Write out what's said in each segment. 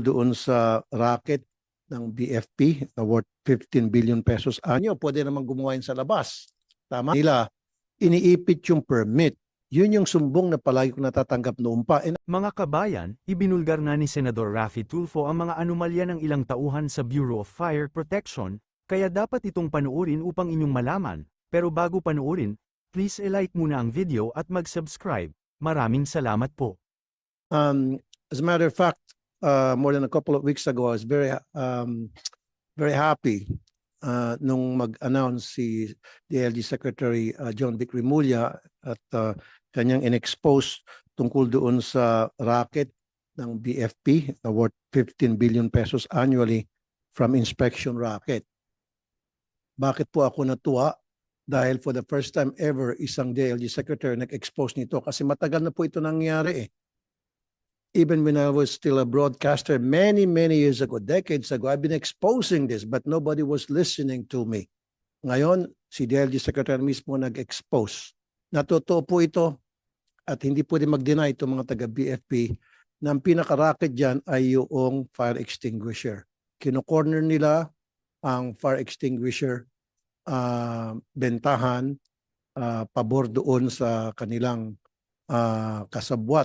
doon sa racket ng BFP na worth 15 billion pesos anyo, pwede naman gumawa yun sa labas. Tama nila, iniipit yung permit. Yun yung sumbong na palagi ko natatanggap noon pa. Mga kabayan, ibinulgar na ni Senador Raffy Tulfo ang mga anomalya ng ilang tauhan sa Bureau of Fire Protection, kaya dapat itong panuorin upang inyong malaman. Pero bago panuorin, please i-like muna ang video at mag-subscribe. Maraming salamat po. As a matter of fact, more than a couple of weeks ago, I was very happy nung mag-announce si DLG Secretary John Vic Remulla at kanyang in-expose tungkol doon sa racket ng BFP na worth 15 billion pesos annually from inspection racket. Bakit po ako natuwa? Dahil for the first time ever, isang DLG Secretary nag-expose nito kasi matagal na po ito nangyari eh. Even when I was still a broadcaster many years ago, decades ago, I've been exposing this but nobody was listening to me. Ngayon, si DLG Secretary mismo nag-expose. Natotoo po ito at hindi pwede mag-deny itong mga taga-BFP na ang pinaka-racket dyan ay yung fire extinguisher. Kino-corner nila ang fire extinguisher bentahan pabor doon sa kanilang kasabwat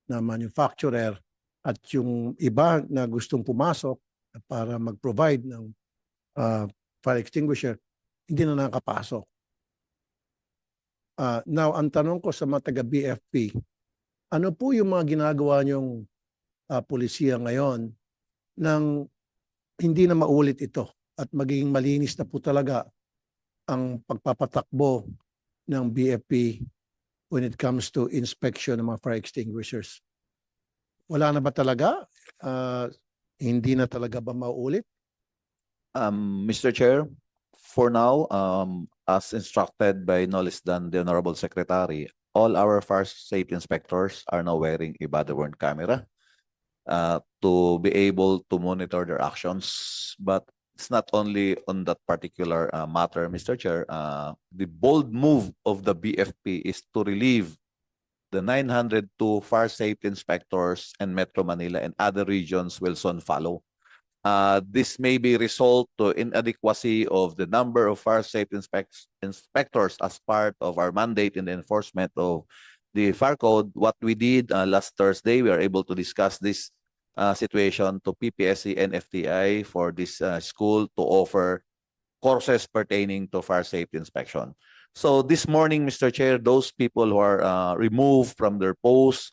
na manufacturer at yung iba na gustong pumasok para mag-provide ng fire extinguisher, hindi na nakapasok. Now, ang tanong ko sa mga taga-BFP, ano po yung mga ginagawa niyong polisiya ngayon nang hindi na maulit ito at magiging malinis na po talaga ang pagpapatakbo ng BFP when it comes to inspection ng mga fire extinguishers? Wala na ba talaga? Hindi na talaga ba mauulit? Mr. Chair, for now, as instructed by no less than the Honorable Secretary, all our fire safety inspectors are now wearing a body-worn camera to be able to monitor their actions. But it's not only on that particular matter, Mr. Chair. The bold move of the BFP is to relieve the 902 fire safety inspectors in Metro Manila, and other regions will soon follow. This may be result to inadequacy of the number of fire safety inspectors as part of our mandate in the enforcement of the fire code. What we did last Thursday, we are able to discuss this situation to PPSC and FTI for this school to offer courses pertaining to fire safety inspection. So this morning, Mr. Chair, those people who are removed from their posts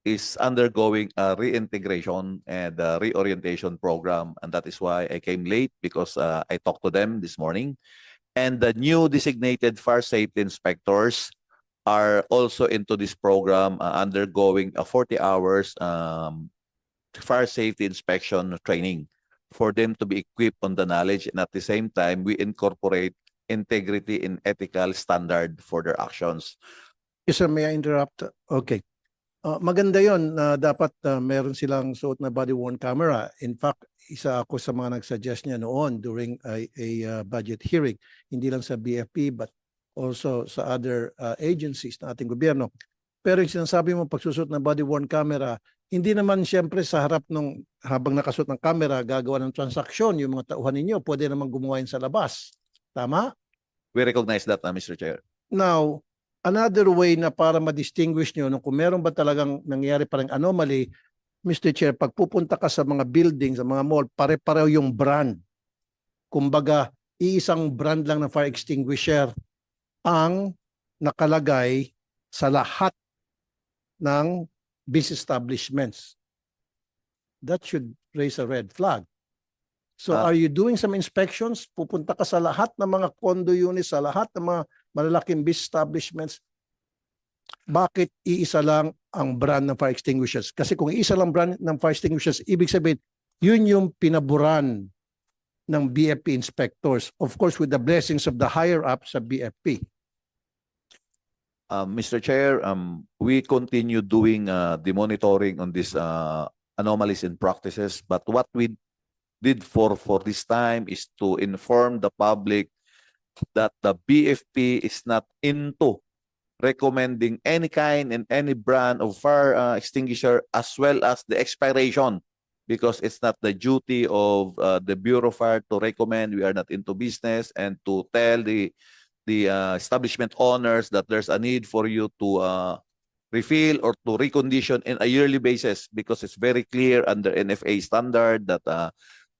is undergoing a reintegration and reorientation program, and that is why I came late, because I talked to them this morning. And the new designated fire safety inspectors are also into this program, undergoing a 40 hours fire safety inspection training for them to be equipped on the knowledge, and at the same time we incorporate integrity and ethical standard for their actions. Yes, sir, may I interrupt? Okay. Maganda yon na dapat meron silang suot na body-worn camera. In fact, isa ako sa mga nag-suggest niya noon during a budget hearing, hindi lang sa BFP but also sa other agencies ng ating gobyerno. Pero yung sinasabi mo pagsusot ng body-worn camera, hindi naman siyempre sa harap nung habang nakasuot ng camera gagawa ng transaksyon yung mga tauhan ninyo, pwede naman gumawa yun sa labas. Tama? We recognize that, Mr. Chair. Now, another way na para ma-distinguish nyo kung meron ba talagang nangyayari parang anomaly, Mr. Chair, pag pupunta ka sa mga buildings, sa mga mall, pare-pareho yung brand. Kumbaga, iisang brand lang ng fire extinguisher ang nakalagay sa lahat ng business establishments. That should raise a red flag. So are you doing some inspections? Pupunta ka sa lahat ng mga condo units, sa lahat ng mga malalaking business establishments. Bakit iisa lang ang brand ng fire extinguishers? Kasi kung iisa lang brand ng fire extinguishers, ibig sabihin, yun yung pinaburan ng BFP inspectors. Of course, with the blessings of the higher-ups sa BFP. Mr. Chair, we continue doing the monitoring on these anomalies and practices, but what we did for this time is to inform the public that the BFP is not into recommending any kind and any brand of fire extinguisher, as well as the expiration because it's not the duty of the Bureau of Fire to recommend. We are not into business and to tell the establishment owners that there's a need for you to refill or to recondition in a yearly basis, because it's very clear under NFA standard that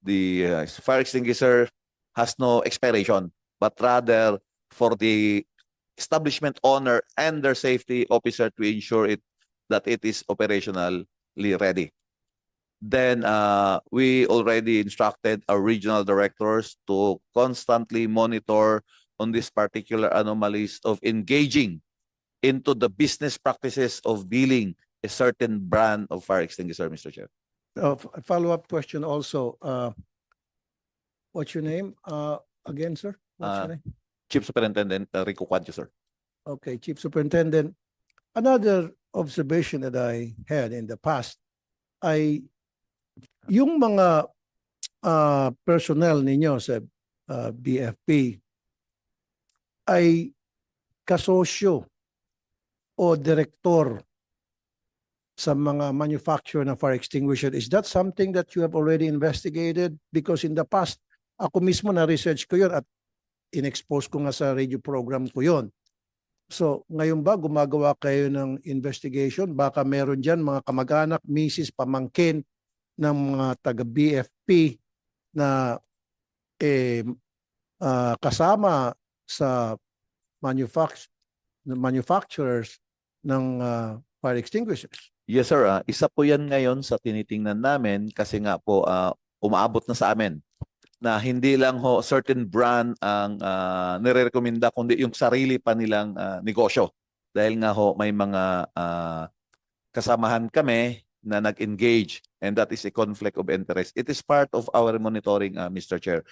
the fire extinguisher has no expiration, but rather for the establishment owner and their safety officer to ensure that it is operationally ready. Then we already instructed our regional directors to constantly monitor on these particular anomalies of engaging into the business practices of dealing a certain brand of fire extinguisher, Mr. Chair. A follow-up question also. What's your name? Again, sir? What's your name? Chief Superintendent Rico Cuadjo, sir. Okay, Chief Superintendent. Another observation that I had in the past ay yung mga personnel ninyo sa BFP ay kasosyo o direktor sa mga manufacturer ng fire extinguisher. Is that something that you have already investigated? Because in the past, ako mismo na-research ko yun at in-expose ko nga sa radio program ko yun. So, ngayon ba gumagawa kayo ng investigation? Baka meron dyan mga kamag-anak, misis, pamangkin ng mga taga-BFP na kasama sa manufacturers ng fire extinguishers. Yes, sir. Isa po yan ngayon sa tinitingnan namin kasi nga po umaabot na sa amin na hindi lang ho certain brand ang nire-recommenda kundi yung sarili pa nilang negosyo. Dahil nga ho may mga kasamahan kami na nag-engage, and that is a conflict of interest. It is part of our monitoring, Mr. Chair.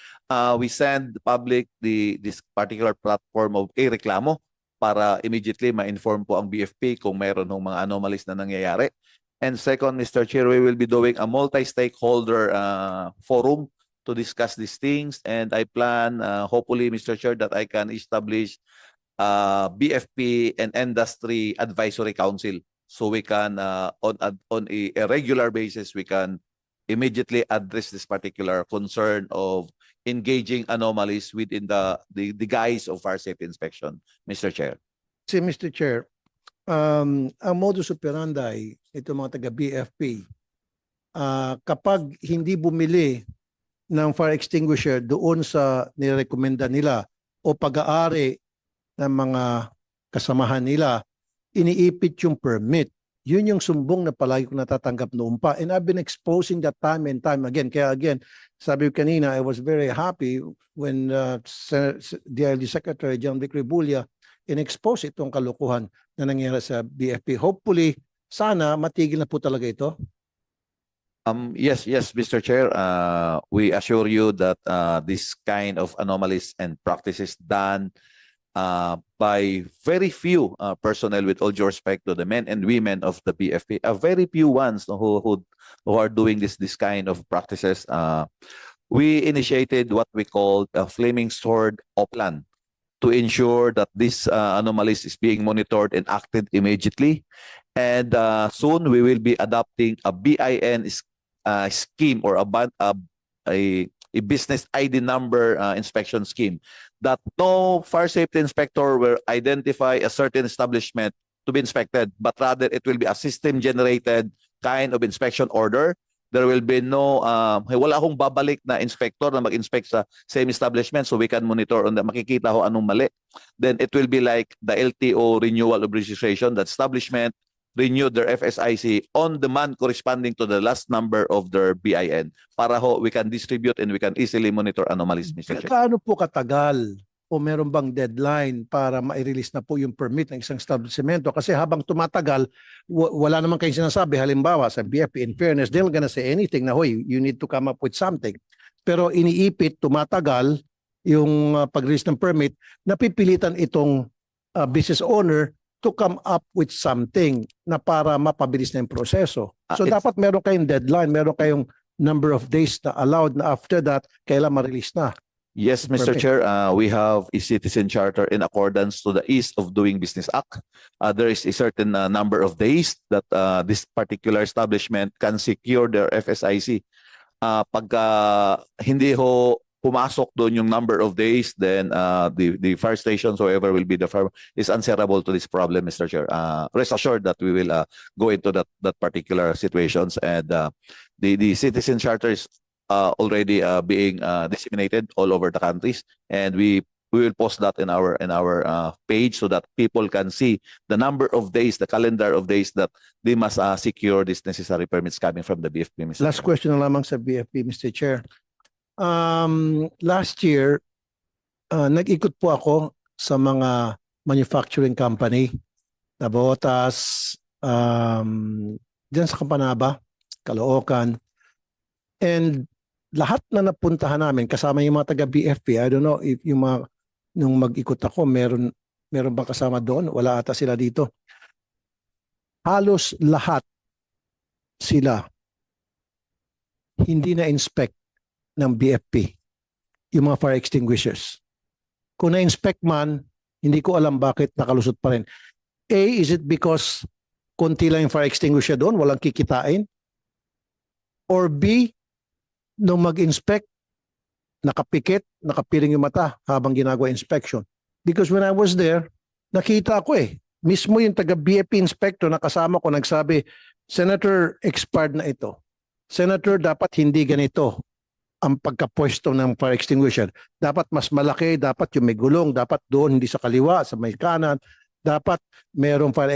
We send public this particular platform of e-reklamo para immediately ma-inform po ang BFP kung mayroon ng mga anomalies na nangyayari. And second, Mr. Chair, we will be doing a multi-stakeholder forum to discuss these things. And I plan, hopefully, Mr. Chair, that I can establish BFP and Industry Advisory Council. So we can, on a regular basis, we can immediately address this particular concern of engaging anomalies within the guise of fire safety inspection, Mr. Chair. Si Mr. Chair, ang modus operandi ito mga taga-BFP, kapag hindi bumili ng fire extinguisher doon sa nirekomenda nila o pag-aari ng mga kasamahan nila, iniipit yung permit. Yun yung sumbong na palagi ko natatanggap noon pa. And I've been exposing that time and time again. Kaya again, sabi ko kanina, I was very happy when DILG Secretary John Vic Rebulla in-expose itong kalukuhan na nangyari sa BFP. Hopefully, sana matigil na po talaga ito. Yes, Mr. Chair. We assure you that this kind of anomalies and practices done by very few personnel, with all due respect to the men and women of the BFP, very few ones who are doing this kind of practices. We initiated what we call a flaming sword plan to ensure that this anomalies is being monitored and acted immediately. And soon we will be adopting a BIN scheme or a business ID number inspection scheme, that no fire safety inspector will identify a certain establishment to be inspected, but rather it will be a system-generated kind of inspection order. There will be no, wala akong babalik na inspector na mag-inspect sa same establishment so we can monitor on the makikita ho anong mali. Then it will be like the LTO renewal of registration, that establishment renewed their FSIC on demand corresponding to the last number of their BIN para ho we can distribute and we can easily monitor anomalies, Mr. Chair. Kaano po katagal o meron bang deadline para ma-release na po yung permit ng isang establishmento? Kasi habang tumatagal, wala naman kayong sinasabi. Halimbawa, sa BFP, in fairness, they're gonna say anything na, hoy, you need to come up with something. Pero iniipit, tumatagal yung pag-release ng permit, napipilitan itong business owner to come up with something na para mapabilis na yung proseso. So dapat meron kayong deadline, meron kayong number of days na allowed na after that, kailan ma-release na. Yes, Mr. Permit. Chair, we have a citizen charter in accordance to the Ease of Doing Business Act. There is a certain number of days that this particular establishment can secure their FSIC. Pagka hindi ho pumasok doon yung number of days, then the fire stations, whoever will be the fire, is answerable to this problem, Mr. Chair. Rest assured that we will go into that particular situations, and the citizen charter is already being disseminated all over the countries, and we will post that in our page so that people can see the number of days, the calendar of days that they must secure these necessary permits coming from the BFP, Mr. Last question na lamang sa BFP, Mr. Chair. Last year, nag-ikot po ako sa mga manufacturing company, Nabotas, dyan sa Campanaba, Caloocan, and lahat na napuntahan namin, kasama yung mga taga-BFP, I don't know if yung mga, nung mag-ikot ako, meron bang kasama doon? Wala ata sila dito. Halos lahat sila hindi na-inspect ng BFP, yung mga fire extinguishers. Kung na-inspect man, hindi ko alam bakit nakalusot pa rin. A, is it because konti lang yung fire extinguisher doon, walang kikitain? Or B, nung mag-inspect, nakapikit, nakapiling yung mata habang ginagawa inspection. Because when I was there, nakita ko mismo yung taga-BFP inspector na kasama ko nagsabi, Senator, expired na ito. Senator, dapat hindi ganito ang pagkapwesto ng fire extinguisher. Dapat mas malaki, dapat yung may gulong, dapat doon, hindi sa kaliwa, sa may kanan, dapat merong fire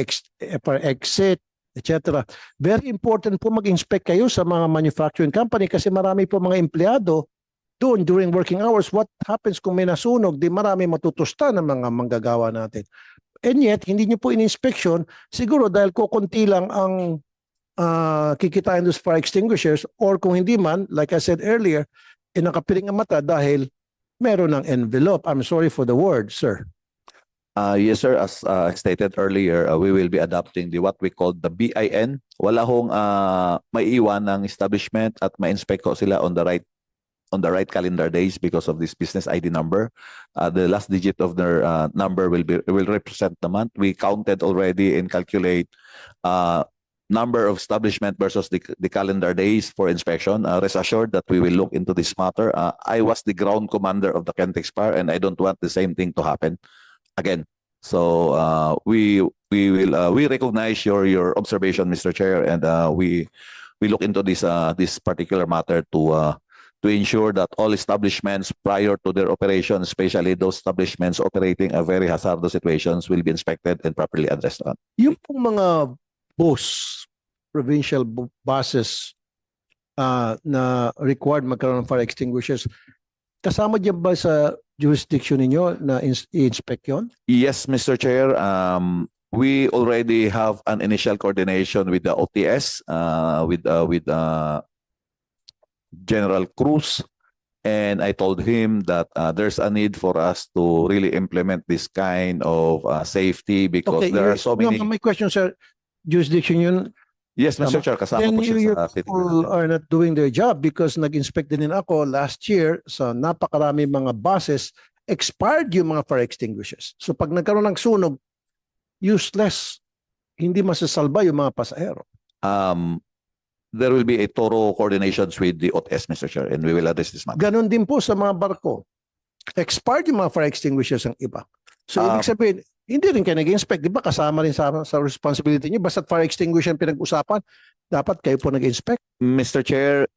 exit, etc. Very important po mag-inspect kayo sa mga manufacturing company kasi marami po mga empleyado doon during working hours. What happens kung may nasunog? Di marami matutusta ng mga manggagawa natin. And yet, hindi nyo po in-inspection, siguro dahil kukunti lang ang kikitain those fire extinguishers, or kung hindi man, like I said earlier, nakapiling ang mata dahil meron ng envelope. I'm sorry for the word, sir. Yes, sir. As stated earlier, we will be adopting what we call the BIN. Wala hong maiiwan ng establishment at ma-inspect ko sila on the right calendar days because of this business ID number. The last digit of their number will represent the month. We counted already and calculate number of establishment versus the calendar days for inspection. Rest assured that we will look into this matter. I was the ground commander of the Kentex Fire, and I don't want the same thing to happen again. So we recognize your observation, Mr. Chair, and we look into this particular matter to ensure that all establishments prior to their operation, especially those establishments operating a very hazardous situations, will be inspected and properly addressed. Yung pong mga provincial buses na required magkaroon ng fire extinguishers, kasama dyan ba sa jurisdiction ninyo na i-inspect yun? Yes, Mr. Chair. We already have an initial coordination with the OTS, with General Cruz, and I told him that there's a need for us to really implement this kind of safety because there are so many. No, my question, sir, jurisdiction yun. Yes, Mr. Chair, kasama Then po siya your sa city. people are not doing their job because nag-inspect din ako last year sa napakarami mga buses, expired yung mga fire extinguishers. So pag nagkaroon ng sunog, useless, hindi masasalba yung mga pasahero. There will be a thorough coordinations with the OTS, Mr. Chair, and we will address this matter. Ganon din po sa mga barko. Expired yung mga fire extinguishers ang iba. So ibig sabihin, hindi rin kayo nag-inspect. Di ba kasama rin sa responsibility nyo? Basta fire extinguisher pinag-usapan, dapat kayo po nag-inspect. Mr. Chair,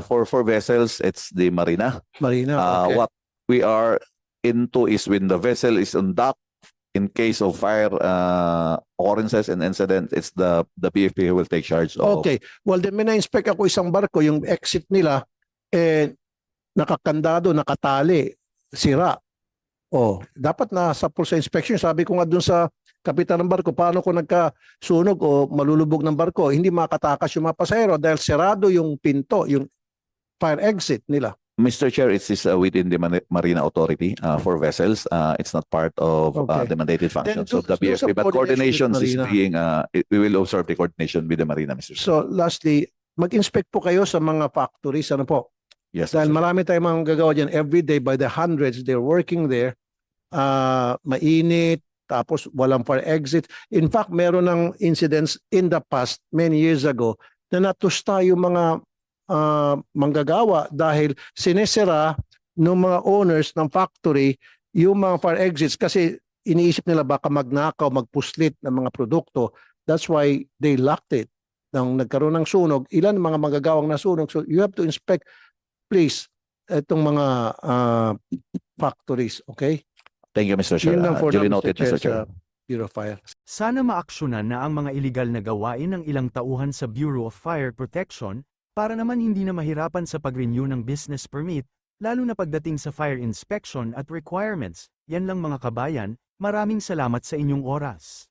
for vessels, it's the Marina. Marina, okay. What we are into is when the vessel is on dock, in case of fire occurrences and incidents, it's the BFP who will take charge of. Okay. Well, then may na-inspect ako isang barko, yung exit nila, nakakandado, nakatali, sira. Dapat nasa sa inspection. Sabi ko nga dun sa kapitan ng barko, paano kung nagkasunog o malulubog ng barko, hindi makatakas yung mga pasahero dahil serado yung pinto, yung fire exit nila. Mr. Chair, it is within the Marina Authority for vessels. It's not part of the mandated functions of the BFP, but coordination is being, we will observe the coordination with the Marina, Mr. Chair. So lastly, mag-inspect po kayo sa mga factories, ano po, Yes, Dahil Mr. Chair. marami tayong mga gagawa dyan every day by the hundreds, they're working there. Mainit, tapos walang fire exit. In fact, meron ng incidents in the past, many years ago, na natusta yung mga manggagawa dahil sinesira ng mga owners ng factory yung mga fire exits kasi iniisip nila baka magnakaw, magpuslit ng mga produkto. That's why they locked it. Nang nagkaroon ng sunog, ilan mga manggagawang nasunog. So you have to inspect, please, itong mga factories, okay? Thank you, Mr. Chair. Yun lang for Duly now, noted, Mr. Chair. sa Bureau of Fire. Sana maaksyonan na ang mga iligal na gawain ng ilang tauhan sa Bureau of Fire Protection para naman hindi na mahirapan sa pag-renew ng business permit, lalo na pagdating sa fire inspection at requirements. Yan lang mga kabayan, maraming salamat sa inyong oras.